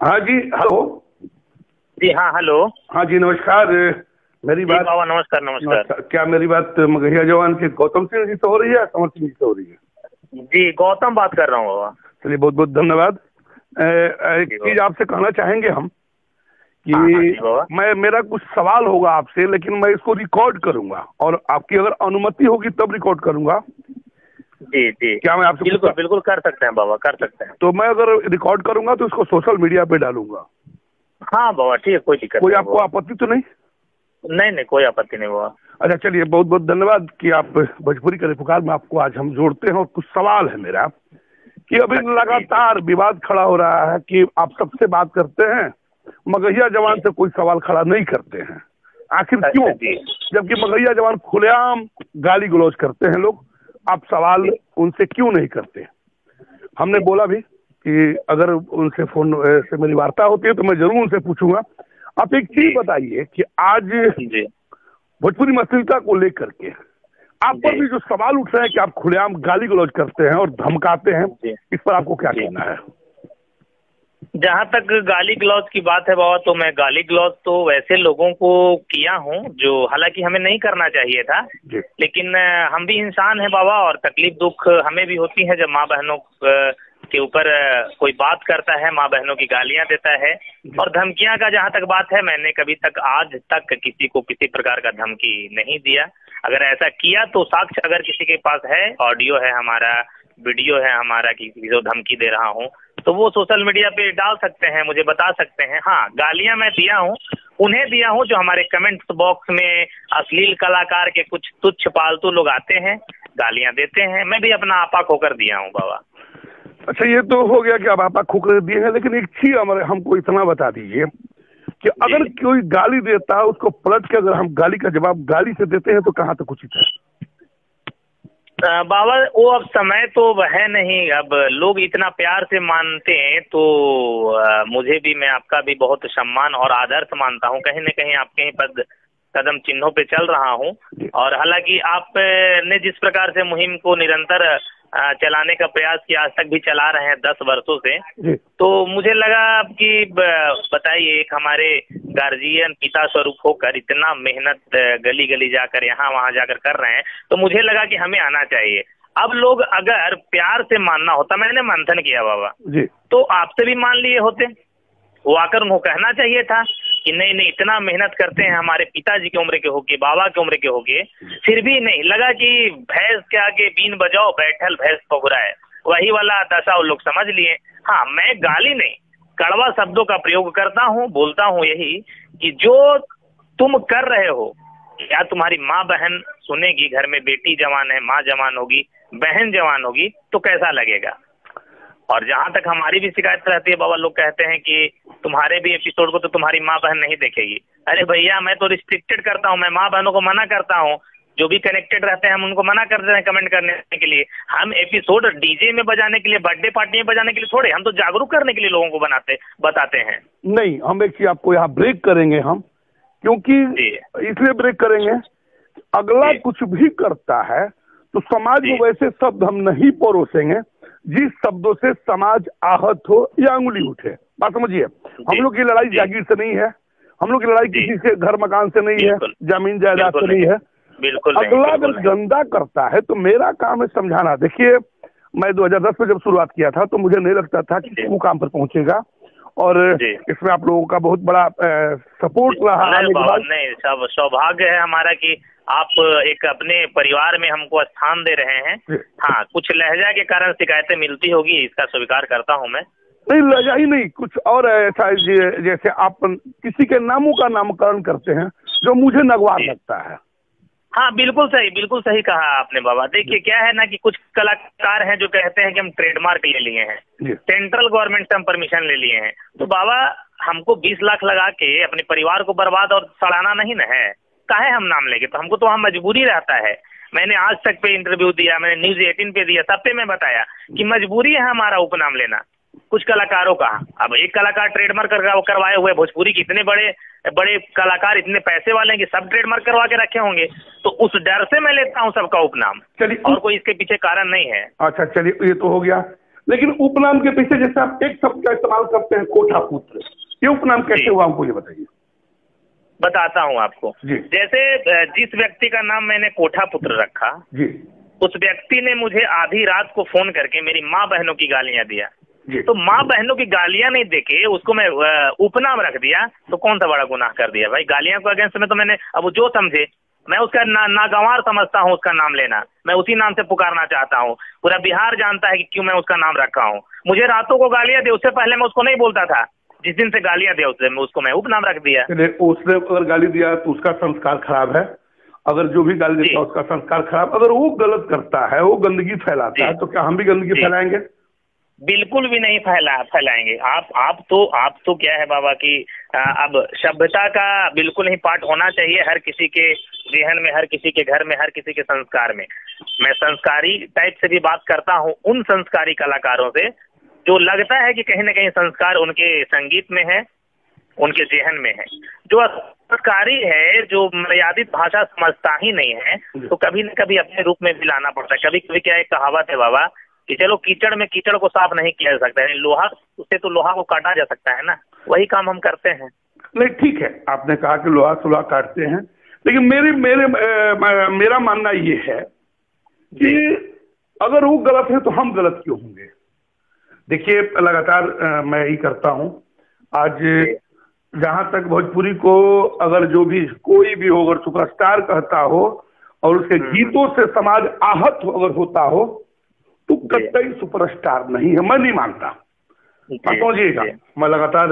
हाँ जी, हेलो। जी हाँ, हेलो। हाँ जी, नमस्कार। मेरी बात बाबा नमस्कार नमस्कार। क्या मेरी बात मगहिया जवान के गौतम सिंह जी से हो रही है या समर सिंह जी से हो रही है? जी गौतम बात कर रहा हूँ बाबा। चलिए, बहुत बहुत धन्यवाद। एक जी चीज आपसे कहना चाहेंगे हम कि हाँ हाँ जी बाबा। मेरा कुछ सवाल होगा आपसे, लेकिन मैं इसको रिकॉर्ड करूंगा और आपकी अगर अनुमति होगी तब रिकॉर्ड करूंगा। जी जी क्या मैं आपसे बिल्कुल बिल्कुल कर सकते हैं बाबा, कर सकते हैं। तो मैं अगर रिकॉर्ड करूंगा तो इसको सोशल मीडिया पे डालूंगा। हाँ बाबा ठीक है, कोई दिक्कत कोई नहीं आपको बाबा। आपत्ति तो नहीं? नहीं नहीं, कोई आपत्ति नहीं बाबा। अच्छा, चलिए, बहुत बहुत धन्यवाद कि आप भोजपुरी के पुकार में आपको आज हम जोड़ते हैं। और कुछ सवाल है मेरा कि अभी लगातार विवाद खड़ा हो रहा है कि आप सबसे बात करते हैं, मगहिया जवान से कोई सवाल खड़ा नहीं करते हैं। आखिर क्यों? जबकि मगहिया जवान खुलेआम गाली गलौज करते हैं लोग, आप सवाल उनसे क्यों नहीं करते? हमने बोला भी कि अगर उनसे फोन से मेरी वार्ता होती है तो मैं जरूर उनसे पूछूंगा। आप एक चीज बताइए कि आज भोजपुरी अश्लीलता को लेकर के आप पर भी जो सवाल उठ रहे हैं कि आप खुलेआम गाली गलौज करते हैं और धमकाते हैं, इस पर आपको क्या कहना है? जहाँ तक गाली गलौज की बात है बाबा, तो मैं गाली गलौज तो वैसे लोगों को किया हूँ जो हालांकि हमें नहीं करना चाहिए था, लेकिन हम भी इंसान हैं बाबा और तकलीफ दुख हमें भी होती है जब माँ बहनों के ऊपर कोई बात करता है, माँ बहनों की गालियां देता है। और धमकियां का जहाँ तक बात है, मैंने कभी तक आज तक किसी को किसी प्रकार का धमकी नहीं दिया। अगर ऐसा किया तो साक्ष्य अगर किसी के पास है, ऑडियो है हमारा, वीडियो है हमारा कि किसी को धमकी दे रहा हूँ, तो वो सोशल मीडिया पे डाल सकते हैं, मुझे बता सकते हैं। हाँ, गालियां मैं दिया हूँ, उन्हें दिया हूँ जो हमारे कमेंट्स बॉक्स में अश्लील कलाकार के कुछ तुच्छ पालतू लोग आते हैं, गालियां देते हैं। मैं भी अपना आपा खोकर दिया हूँ बाबा। अच्छा, ये तो हो गया कि आप आपा खोकर दिए हैं, लेकिन एक चीज हमारे हमको इतना बता दीजिए कि अगर कोई गाली देता है उसको पलट के अगर हम गाली का जवाब गाली से देते हैं तो कहाँ तक उचित है? बाबा वो अब समय तो वह नहीं, अब लोग इतना प्यार से मानते हैं तो मुझे भी, मैं आपका भी बहुत सम्मान और आदर्श मानता हूँ। कहीं न कहीं आपके ही पद कदम चिन्हों पे चल रहा हूँ। और हालांकि आपने जिस प्रकार से मुहिम को निरंतर चलाने का प्रयास किया, आज तक भी चला रहे हैं 10 वर्षों से, तो मुझे लगा कि बताइए, एक हमारे गार्जियन पिता स्वरूप होकर इतना मेहनत गली गली जाकर यहाँ वहाँ जाकर कर रहे हैं, तो मुझे लगा कि हमें आना चाहिए। अब लोग अगर प्यार से मानना होता, मैंने मंथन किया बाबा, तो आपसे भी मान लिए होते, वो आकर उनको कहना चाहिए था कि नहीं नहीं, इतना मेहनत करते हैं, हमारे पिताजी की उम्र के होके, बाबा की उम्र के होके, फिर भी नहीं। लगा कि भैंस के आगे बीन बजाओ, बैठल भैंस पगुराए, वही वाला दशा वो लोग समझ लिए। हाँ, मैं गाली नहीं, कड़वा शब्दों का प्रयोग करता हूँ, बोलता हूँ यही कि जो तुम कर रहे हो, या तुम्हारी माँ बहन सुनेगी, घर में बेटी जवान है, माँ जवान होगी, बहन जवान होगी, तो कैसा लगेगा। और जहाँ तक हमारी भी शिकायत रहती है बाबा, लोग कहते हैं कि तुम्हारे भी एपिसोड को तो तुम्हारी माँ बहन नहीं देखेगी। अरे भैया, मैं तो रिस्ट्रिक्टेड करता हूँ, मैं माँ बहनों को मना करता हूँ, जो भी कनेक्टेड रहते हैं हम उनको मना करते हैं कमेंट करने के लिए। हम एपिसोड डीजे में बजाने के लिए, बर्थडे पार्टी में बजाने के लिए थोड़े, हम तो जागरूक करने के लिए लोगों को बताते हैं। नहीं, हम एक चीज आपको यहाँ ब्रेक करेंगे हम, क्योंकि इसलिए ब्रेक करेंगे, अगला कुछ भी करता है तो समाज में वैसे शब्द हम नहीं परोसेंगे जिस शब्दों से समाज आहत हो या अंगुली उठे। बात समझिए, हम लोग की लड़ाई जागीर से नहीं है, हम लोग की लड़ाई किसी से घर मकान से नहीं है, जमीन जायदाद से नहीं है। अगला अगर गंदा करता है तो मेरा काम है समझाना। देखिए, मैं 2010 में जब शुरुआत किया था तो मुझे नहीं लगता था कि वो काम पर पहुंचेगा, और इसमें आप लोगों का बहुत बड़ा सपोर्ट रहा। नहीं, सब सौभाग्य है हमारा कि आप एक अपने परिवार में हमको स्थान दे रहे हैं। हाँ, कुछ लहजा के कारण शिकायतें मिलती होगी, इसका स्वीकार करता हूँ मैं। नहीं, लहजा ही नहीं, कुछ और ऐसा जैसे आप किसी के नामों का नामकरण करते हैं जो मुझे नगवार लगता है। हाँ, बिल्कुल सही कहा आपने बाबा। देखिए क्या है ना कि कुछ कलाकार हैं जो कहते हैं कि हम ट्रेडमार्क ले लिए हैं, सेंट्रल गवर्नमेंट से हम परमिशन ले लिए हैं। तो बाबा, हमको 20 लाख लगा के अपने परिवार को बर्बाद और सड़ाना नहीं ना है, काहे हम नाम लेंगे। तो हमको तो वहाँ मजबूरी रहता है। मैंने आज तक पे इंटरव्यू दिया, मैंने न्यूज 18 पे दिया, सब पे मैं बताया कि मजबूरी है हमारा उपनाम लेना कुछ कलाकारों का। अब एक कलाकार ट्रेडमार्क करवाए हुए, भोजपुरी के इतने बड़े बड़े कलाकार इतने पैसे वाले हैं कि सब ट्रेडमार्क करवा के रखे होंगे, तो उस डर से मैं लेता हूँ सबका उपनाम, और कोई इसके पीछे कारण नहीं है। अच्छा, चलिए, ये तो हो गया। लेकिन उपनाम के पीछे जैसे आप एक शब्द का इस्तेमाल करते हैं, कोठा पुत्र, ये उपनाम कैसे हुआ हमको ये बताइए। बताता हूँ आपको। जैसे जिस व्यक्ति का नाम मैंने कोठा पुत्र रखा जी, उस व्यक्ति ने मुझे आधी रात को फोन करके मेरी माँ बहनों की गालियां दिया जी। तो माँ बहनों की गालियां नहीं देके उसको मैं उपनाम रख दिया, तो कौन सा बड़ा गुनाह कर दिया भाई। गालियां को अगेंस्ट में तो मैंने, अब वो जो समझे, मैं उसका नागवार समझता हूँ उसका नाम लेना, मैं उसी नाम से पुकारना चाहता हूँ। पूरा बिहार जानता है कि क्यों मैं उसका नाम रखा हूँ। मुझे रातों को गालियां दे, उससे पहले मैं उसको नहीं बोलता था, जिस दिन से गालियां दे उसको मैं उपनाम रख दिया। उसने अगर गाली दिया तो उसका संस्कार खराब है, अगर जो भी गाली देता है उसका संस्कार खराब। अगर वो गलत करता है, वो गंदगी फैलाता है, तो क्या हम भी गंदगी फैलाएंगे? बिल्कुल भी नहीं फैलाएंगे। आप तो क्या है बाबा कि अब सभ्यता का बिल्कुल ही पार्ट होना चाहिए हर किसी के जेहन में, हर किसी के घर में, हर किसी के संस्कार में। मैं संस्कारी टाइप से भी बात करता हूँ उन संस्कारी कलाकारों से जो लगता है कि कहीं ना कहीं संस्कार उनके संगीत में है, उनके जेहन में है। जो संस्कारी है, जो मर्यादित भाषा समझता ही नहीं है, तो कभी न कभी अपने रूप में भी लाना पड़ता है। कभी कभी क्या एक कहावत है बाबा कि चलो कीचड़ में कीचड़ को साफ नहीं किया जा सकता है, लोहा उससे तो लोहा को काटा जा सकता है ना, वही काम हम करते हैं। नहीं ठीक है, आपने कहा कि लोहा से लोहा काटते हैं, लेकिन मेरा मानना ये है कि अगर वो गलत है तो हम गलत क्यों होंगे। देखिए लगातार मैं यही करता हूँ। आज जहां तक भोजपुरी को अगर जो भी कोई भी हो, अगर सुपरस्टार कहता हो और उसके गीतों से समाज आहत अगर होता हो तो कतई सुपरस्टार नहीं है, मैं नहीं मानता। समझिएगा, मैं लगातार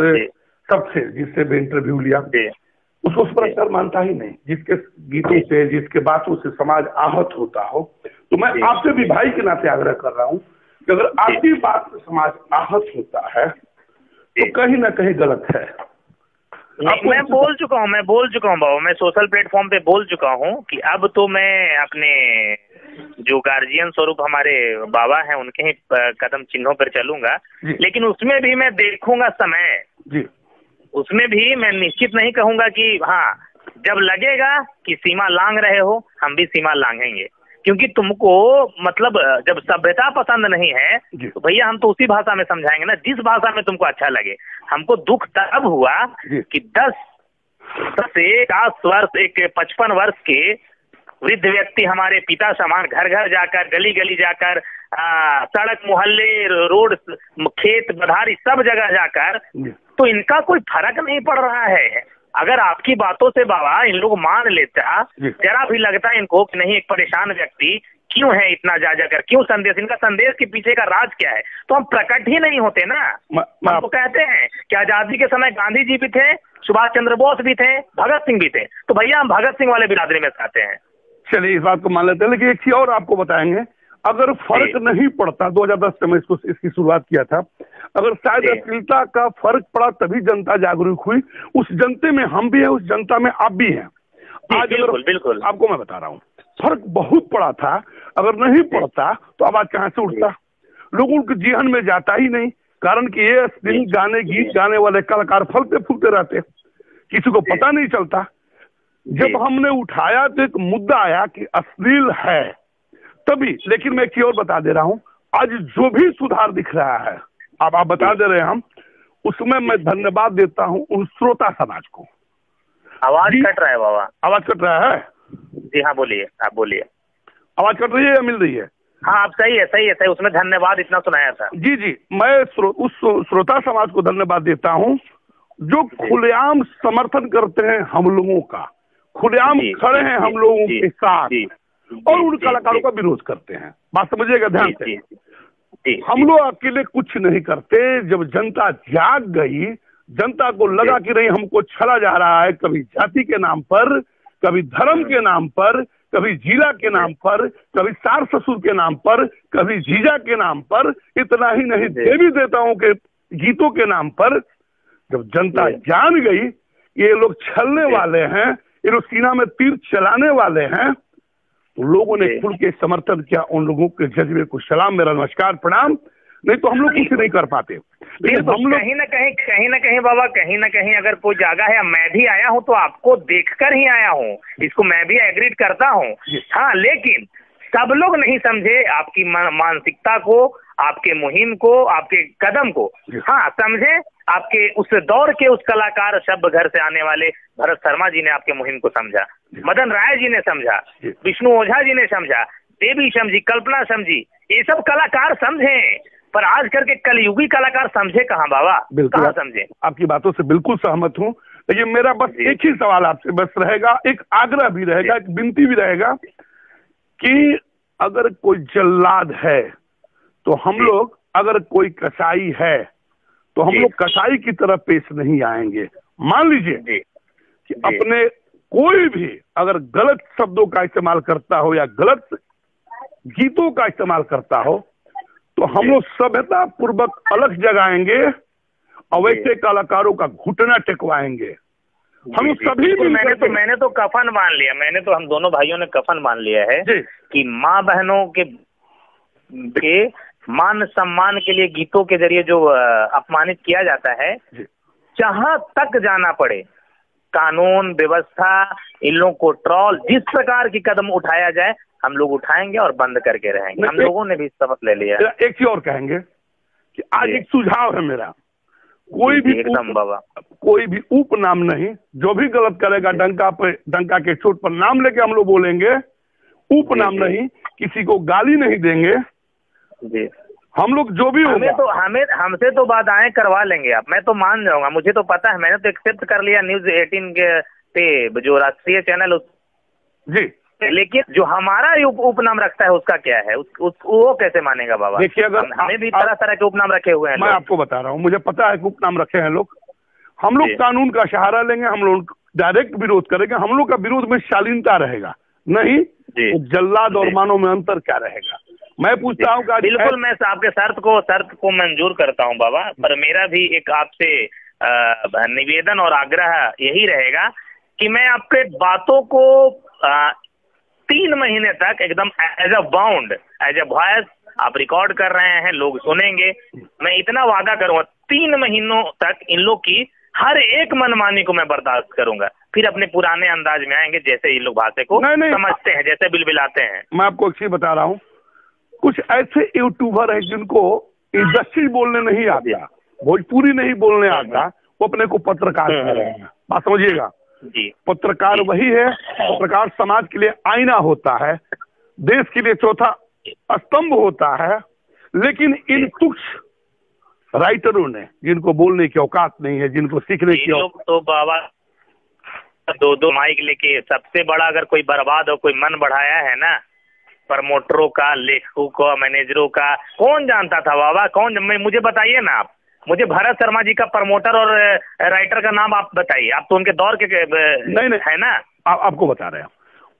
सबसे जिससे भी इंटरव्यू लिया उसको सुपरस्टार मानता ही नहीं। जिसके गीतों से, जिसके बातों से समाज आहत होता हो, तो मैं आपसे भी भाई के नाते आग्रह कर रहा हूँ कि अगर आपकी बात से समाज आहत होता है तो कहीं ना कहीं गलत है। मैं बोल चुका हूँ बाबा, मैं सोशल प्लेटफॉर्म पे बोल चुका हूँ कि अब तो मैं अपने जो गार्जियन स्वरूप हमारे बाबा हैं उनके ही कदम चिन्हों पर चलूंगा, लेकिन उसमें भी मैं देखूंगा समय जी। उसमें भी मैं निश्चित नहीं कहूंगा कि हाँ, जब लगेगा कि सीमा लांघ रहे हो हम भी सीमा लांघेंगे, क्योंकि तुमको मतलब जब सभ्यता पसंद नहीं है तो भैया हम तो उसी भाषा में समझाएंगे ना जिस भाषा में तुमको अच्छा लगे। हमको दुख तब हुआ कि 10 से 10 वर्ष एक 55 वर्ष के वृद्ध व्यक्ति हमारे पिता समान घर घर जाकर, गली गली जाकर, सड़क मोहल्ले, रोड, खेत बधारी सब जगह जाकर, तो इनका कोई फर्क नहीं पड़ रहा है। अगर आपकी बातों से बाबा इन लोग मान लेता, जरा भी लगता है इनको कि नहीं एक परेशान व्यक्ति क्यों है इतना जा जाकर, क्यों संदेश, इनका संदेश के पीछे का राज क्या है, तो हम प्रकट ही नहीं होते ना। हमको कहते हैं कि आजादी के समय गांधी जी भी थे, सुभाष चंद्र बोस भी थे, भगत सिंह भी थे, तो भैया हम भगत सिंह वाले बिरादरी में आते हैं। चलिए इस बात को मान लेते हैं, लेकिन एक चीज और आपको बताएंगे, अगर फर्क नहीं पड़ता, 2010 से मैं इसकी शुरुआत किया था, अगर शायद अश्लीलता का फर्क पड़ा तभी जनता जागरूक हुई। उस जनते में हम भी हैं, उस जनता में आप भी हैं। आज बिल्कुल आपको मैं बता रहा हूँ फर्क बहुत पड़ा था, अगर नहीं पड़ता तो आवाज कहाँ से उठता, लोगों के जीवन में जाता ही नहीं। कारण कि ये अश्लील गाने, गीत गाने वाले कलाकार फलते फूलते रहते, किसी को पता नहीं चलता। जब हमने उठाया तो एक मुद्दा आया कि अश्लील है तभी। लेकिन मैं एक चीज और बता दे रहा हूँ, आज जो भी सुधार दिख रहा है, अब आप बता दे रहे हैं हम, उसमें मैं धन्यवाद देता हूँ उन श्रोता समाज को। आवाज कट रहा है बाबा, आवाज कट रहा है? जी हाँ बोलिए, आप बोलिए। आवाज कट रही है या मिल रही है? हाँ आप सही है, उसमें धन्यवाद इतना सुनाया था। जी, मैं उस श्रोता समाज को धन्यवाद देता हूँ जो खुलेआम समर्थन करते हैं हम लोगों का, खुलेआम खड़े हैं हम लोगों के साथ, और उन कलाकारों का विरोध करते हैं। बात समझिएगा ध्यान से। हम लोग अकेले कुछ नहीं करते। जब जनता जाग गई, जनता को लगा कि नहीं हमको छला जा रहा है, कभी जाति के नाम पर, कभी धर्म के नाम पर, कभी जिला के नाम पर, कभी सास ससुर के नाम पर, कभी जीजा के नाम पर, इतना ही नहीं देवी देवताओं के गीतों के नाम पर, जब जनता जान गई ये लोग छलने वाले हैं, ये लोग सीना में तीर चलाने वाले हैं, तो लोगों ने खुल के समर्थन किया। उन लोगों के जज्बे को सलाम, मेरा नमस्कार, प्रणाम। नहीं तो हम लोग कुछ नहीं कर पाते। लेकिन तो हम लोग कहीं ना कहीं बाबा, कहीं ना कहीं अगर कोई जागा है, मैं भी आया हूँ तो आपको देखकर ही आया हूँ, इसको मैं भी एग्री करता हूँ। हाँ, लेकिन सब लोग नहीं समझे आपकी मानसिकता को, आपके मुहिम को, आपके कदम को हाँ समझे, आपके उस दौर के उस कलाकार शब्द घर से आने वाले भरत शर्मा जी ने आपके मुहिम को समझा, मदन राय जी ने समझा, विष्णु ओझा जी ने समझा, देवी समझी, कल्पना समझी, ये सब कलाकार समझे, पर आज करके कलयुगी कलाकार समझे कहाँ बाबा, कहाँ समझे। आपकी बातों से बिल्कुल सहमत हूँ, लेकिन मेरा बस एक ही सवाल आपसे बस रहेगा, एक आग्रह भी रहेगा, एक विनती भी रहेगा कि अगर कोई जल्लाद है तो हम लोग, अगर कोई कसाई है तो हम लोग कसाई की तरफ पेश नहीं आएंगे। मान लीजिए कि अपने कोई भी अगर गलत शब्दों का इस्तेमाल करता हो या गलत गीतों का इस्तेमाल करता हो तो हम लोग सभ्यता पूर्वक अलग जगाएंगे और वैसे कलाकारों का घुटना टेकवाएंगे। हम सभी मैंने तो कफन मान लिया, मैंने तो, हम दोनों भाइयों ने कफन मान लिया है कि माँ बहनों के मान सम्मान के लिए गीतों के जरिए जो अपमानित किया जाता है, जहां तक जाना पड़े कानून व्यवस्था इन लोगों को ट्रॉल, जिस प्रकार की कदम उठाया जाए हम लोग उठाएंगे और बंद करके रहेंगे। हम लोगों ने भी शपथ ले लिया। एक चीज और कहेंगे कि आज एक सुझाव है मेरा, कोई भी एकदम बाबा, कोई भी उपनाम नहीं, जो भी गलत करेगा डंका के चोट पर नाम लेके हम लोग बोलेंगे, उपनाम नहीं, किसी को गाली नहीं देंगे जी। हम लोग जो भी हमसे तो बाधाएं करवा लेंगे आप, मैं तो मान जाऊंगा, मुझे तो पता है, मैंने तो एक्सेप्ट कर लिया न्यूज 18 के पे जो राष्ट्रीय चैनल जी, लेकिन जो हमारा उपनाम रखता है उसका क्या है, वो कैसे मानेगा बाबा। देखिए अगर हमें भी तरह तरह के उपनाम रखे हुए हैं। मैं आपको बता रहा हूँ, मुझे पता है कि उपनाम रखे हैं लोग, हम लोग कानून का सहारा लेंगे, हम लोग डायरेक्ट विरोध करेंगे, हम लोग का विरोध में शालीनता रहेगा, नहीं जल्लाद और मानव में अंतर क्या रहेगा। मैं पूछता हूँ, बिल्कुल मैं आपके शर्त को मंजूर करता हूँ बाबा, पर मेरा भी एक आपसे निवेदन और आग्रह यही रहेगा कि मैं आपके बातों को 3 महीने तक एकदम as a bound, as a voice आप रिकॉर्ड कर रहे हैं, लोग सुनेंगे, मैं इतना वादा करूंगा 3 महीनों तक इन लोग की हर एक मनमानी को मैं बर्दाश्त करूंगा, फिर अपने पुराने अंदाज में आएंगे जैसे ये लोग भाषा को समझते हैं, जैसे बिलबिलाते हैं। मैं आपको एक चीज बता रहा हूँ, कुछ ऐसे यूट्यूबर हैं जिनको इंडस्ट्री बोलने नहीं आता, भोजपुरी नहीं बोलने आता, वो अपने को पत्रकार कह रहे हैं। बात समझिएगा, पत्रकार वही है, पत्रकार समाज के लिए आईना होता है, देश के लिए चौथा स्तंभ होता है, लेकिन इन कुछ राइटरों ने जिनको बोलने की औकात नहीं है, जिनको सीखने की लोग तो बाबा 2-2 माइक लेके, सबसे बड़ा अगर कोई बर्बाद हो, कोई मन बढ़ाया है ना, प्रमोटरों का, लेखकों का, मैनेजरों का, कौन जानता था बाबा, कौन, मुझे बताइए ना आप, मुझे भरत शर्मा जी का प्रमोटर और राइटर का नाम आप बताइए, आप तो उनके दौर के नहीं है ना। आपको बता रहे हैं,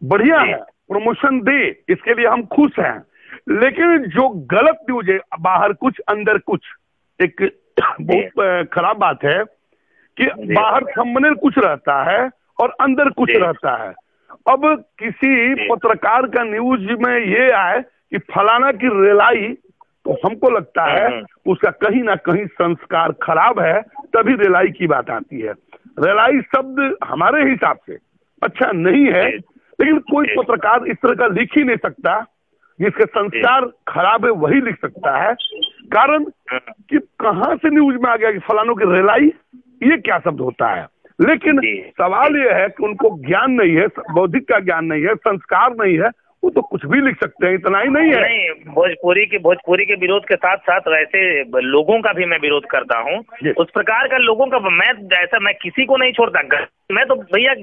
बढ़िया है, प्रमोशन दे, इसके लिए हम खुश हैं, लेकिन जो गलत न्यूज है, बाहर कुछ अंदर कुछ, एक बहुत खराब बात है कि बाहर थंबनेल कुछ रहता है और अंदर कुछ रहता है। अब किसी पत्रकार का न्यूज में ये आए कि फलाना की रेलाई, तो हमको लगता है उसका कहीं ना कहीं संस्कार खराब है, तभी रेलाई की बात आती है। रेलाई शब्द हमारे हिसाब से अच्छा नहीं है, लेकिन कोई पत्रकार इस तरह का लिख ही नहीं सकता, जिसके संस्कार खराब है वही लिख सकता है। कारण कि कहां से न्यूज में आ गया कि फलानों की रेलाई, ये क्या शब्द होता है। लेकिन सवाल यह है कि उनको ज्ञान नहीं है, बौद्धिक का ज्ञान नहीं है, संस्कार नहीं है, वो तो कुछ भी लिख सकते हैं, इतना ही नहीं है। नहीं, भोजपुरी के विरोध के साथ साथ वैसे लोगों का भी मैं विरोध करता हूँ, उस प्रकार का लोगों का, मैं किसी को नहीं छोड़ता। मैं तो भैया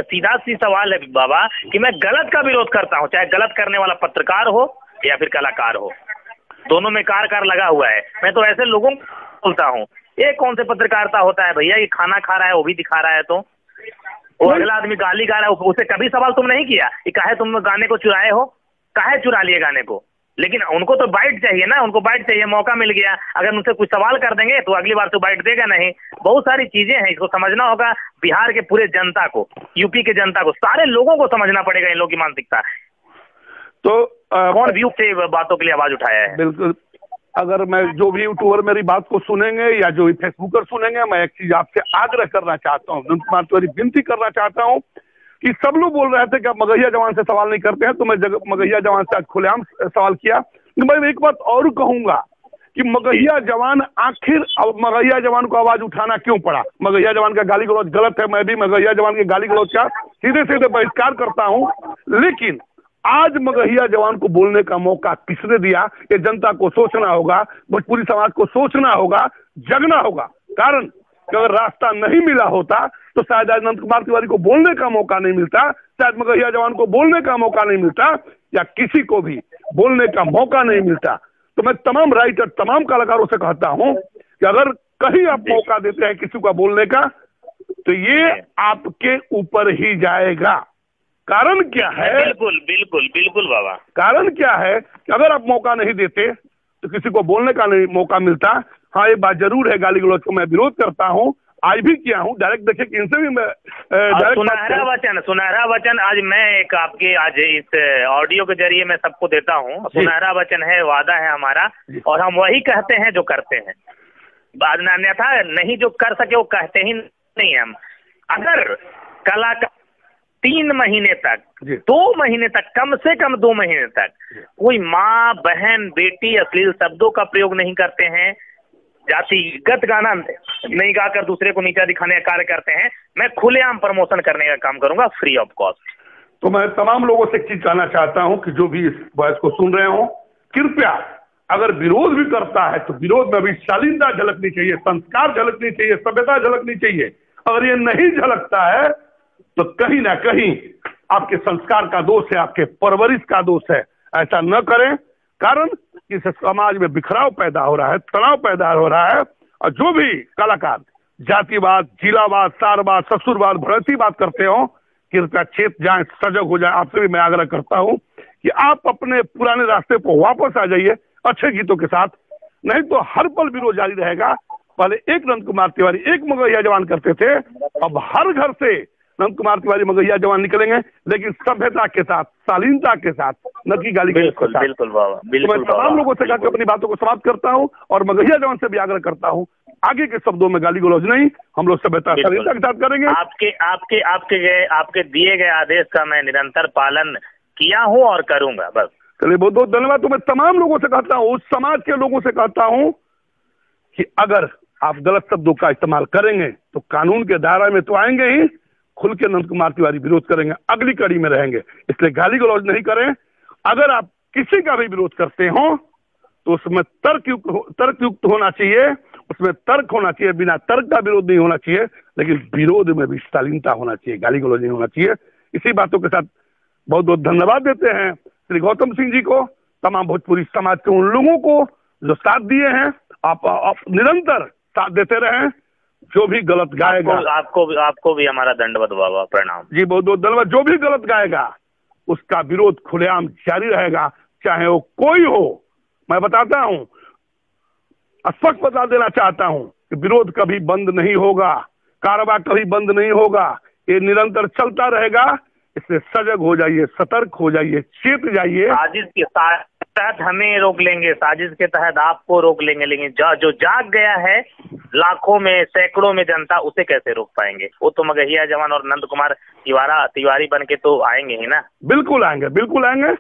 सीधा सी सवाल है बाबा कि मैं गलत का विरोध करता हूँ, चाहे गलत करने वाला पत्रकार हो या फिर कलाकार हो, दोनों में कार लगा हुआ है। मैं तो ऐसे लोगों को बोलता हूँ, ये कौन से पत्रकारिता होता है भैया, ये खाना खा रहा है वो भी दिखा रहा है, तो वो अगला आदमी गाली गा रहा है, उसे कभी सवाल तुम नहीं किया कि काहे तुम गाने को चुराए हो, काहे चुरा लिए गाने को। लेकिन उनको तो बाइट चाहिए ना, उनको बाइट चाहिए, मौका मिल गया, अगर उनसे कुछ सवाल कर देंगे तो अगली बार तो बाइट देगा नहीं। बहुत सारी चीजें हैं, इसको समझना होगा। बिहार के पूरे जनता को, यूपी के जनता को, सारे लोगों को समझना पड़ेगा इन लोगों की मानसिकता। तो कौन व्यू से बातों के लिए आवाज उठाया है। बिल्कुल, अगर मैं जो भी यूट्यूबर मेरी बात को सुनेंगे या जो भी फेसबुकर सुनेंगे, मैं एक चीज आपसे आग्रह करना चाहता हूँ, विनती करना चाहता हूँ कि सब लोग बोल रहे थे कि आप मगहिया जवान से सवाल नहीं करते हैं, तो मैं मगहिया जवान से आज खुलेआम सवाल किया। मैं एक बात और कहूंगा कि मगहिया जवान आखिर अब मगहिया जवान को आवाज उठाना क्यों पड़ा। मगहिया जवान का गाली गलौज गलत है, मैं भी मगहिया जवान के गाली गलौज का सीधे सीधे बहिष्कार करता हूं, लेकिन आज मगहिया जवान को बोलने का मौका किसने दिया, ये जनता को सोचना होगा, भोजपुरी समाज को सोचना होगा, जगना होगा। कारण कि अगर रास्ता नहीं मिला होता तो शायद आज अनंत कुमार तिवारी को बोलने का मौका नहीं मिलता, शायद मगहिया जवान को बोलने का मौका नहीं मिलता, या किसी को भी बोलने का मौका नहीं मिलता। तो मैं तमाम राइटर, तमाम कलाकारों से कहता हूं कि अगर कहीं आप मौका देते हैं किसी को बोलने का, तो ये आपके ऊपर ही जाएगा। कारण क्या है? बिल्कुल बिल्कुल बिल्कुल बाबा, कारण क्या है कि अगर आप मौका नहीं देते तो किसी को बोलने का नहीं मौका मिलता। हाँ, ये बात जरूर है, गाली गलौज को मैं विरोध करता हूँ, आज भी किया हूँ, डायरेक्ट देखिए कि इनसे भी मैं सुनहरा वचन आज मैं एक आपके आज इस ऑडियो के जरिए मैं सबको देता हूँ। सुनहरा वचन है, वादा है हमारा, और हम वही कहते हैं जो करते हैं। अन्यथा नहीं जो कर सके वो कहते ही नहीं हम। अगर कलाकार 3 महीने तक, 2 महीने तक, कम से कम 2 महीने तक कोई माँ, बहन, बेटी अश्लील शब्दों का प्रयोग नहीं करते हैं, जातिगत गाना नहीं गाकर दूसरे को नीचा दिखाने का कार्य करते हैं, मैं खुलेआम प्रमोशन करने का काम करूंगा, फ्री ऑफ कॉस्ट। तो मैं तमाम लोगों से एक चीज कहना चाहता हूं कि जो भी इस वॉइस को सुन रहे हो, कृपया अगर विरोध भी करता है तो विरोध में भी शालीनता झलकनी चाहिए, संस्कार झलकनी चाहिए, सभ्यता झलकनी चाहिए। अगर ये नहीं झलकता है तो कहीं ना कहीं आपके संस्कार का दोष है, आपके परवरिश का दोष है। ऐसा न करें, कारण कि समाज में बिखराव पैदा हो रहा है, तनाव पैदा हो रहा है, और जो भी कलाकार जातिवाद, जिलावाद, सारवाद, ससुरवाद, भड़कीवाद करते हो, कृपया चेत जाएं, सजग हो जाएं। आपसे भी मैं आग्रह करता हूं कि आप अपने पुराने रास्ते पर वापस आ जाइए अच्छे गीतों के साथ, नहीं तो हर पल विरोध जारी रहेगा। पहले एक अनंत कुमार तिवारी, एक मगहिया जवान करते थे, अब हर घर से अनंत कुमार तिवारी मगहिया जवान निकलेंगे, लेकिन सभ्यता के साथ, शालीनता के साथ, न कि गाली के साथ। बिल्कुल बाबा, बिल्कुल। तो मैं तमाम लोगों से कहकर अपनी बातों को समाप्त करता हूं और मगहिया जवान से भी आग्रह करता हूं, आगे के शब्दों में गाली गलौज नहीं, हम लोग सभ्यता शालीनता के साथ करेंगे। आपके दिए गए आदेश का मैं निरंतर पालन किया हूँ और करूंगा। बस चलिए, बहुत बहुत धन्यवाद। तो मैं तमाम लोगों से कहता हूँ, उस समाज के लोगों से कहता हूँ कि अगर आप गलत शब्दों का इस्तेमाल करेंगे तो कानून के दायरे में तो आएंगे ही, खुल के अनंत कुमार तिवारी विरोध करेंगे, अगली कड़ी में रहेंगे। इसलिए गाली गलौज नहीं करें। अगर आप किसी का भी विरोध करते हो तो उसमें तर्कयुक्त होना चाहिए, उसमें तर्क होना चाहिए, बिना तर्क का विरोध नहीं होना चाहिए, लेकिन विरोध में भी शालीनता होना चाहिए, गाली गलौज नहीं होना चाहिए। इसी बातों के साथ बहुत बहुत धन्यवाद देते हैं श्री गौतम सिंह जी को, तमाम भोजपुरी समाज के उन लोगों को जो साथ दिए हैं। आप निरंतर साथ देते रहें। जो भी गलत गाएगा, आपको भी हमारा दंडवत बाबा, प्रणाम जी, बहुत बहुत धन्यवाद। जो भी गलत गाएगा उसका विरोध खुलेआम जारी रहेगा, चाहे वो कोई हो। मैं बताता हूं, स्पष्ट बता देना चाहता हूं कि विरोध कभी बंद नहीं होगा, कार्रवाई कभी बंद नहीं होगा, ये निरंतर चलता रहेगा। इससे सजग हो जाइए, सतर्क हो जाइए, चेत जाइए। साजिश के तहत हमें रोक लेंगे, साजिश के तहत आपको रोक लेंगे, लेकिन जो जाग गया है लाखों में, सैकड़ों में जनता, उसे कैसे रोक पाएंगे? वो तो मगहिया जवान और नंद कुमार तिवारी बन के तो आएंगे ही ना। बिल्कुल आएंगे, बिल्कुल आएंगे।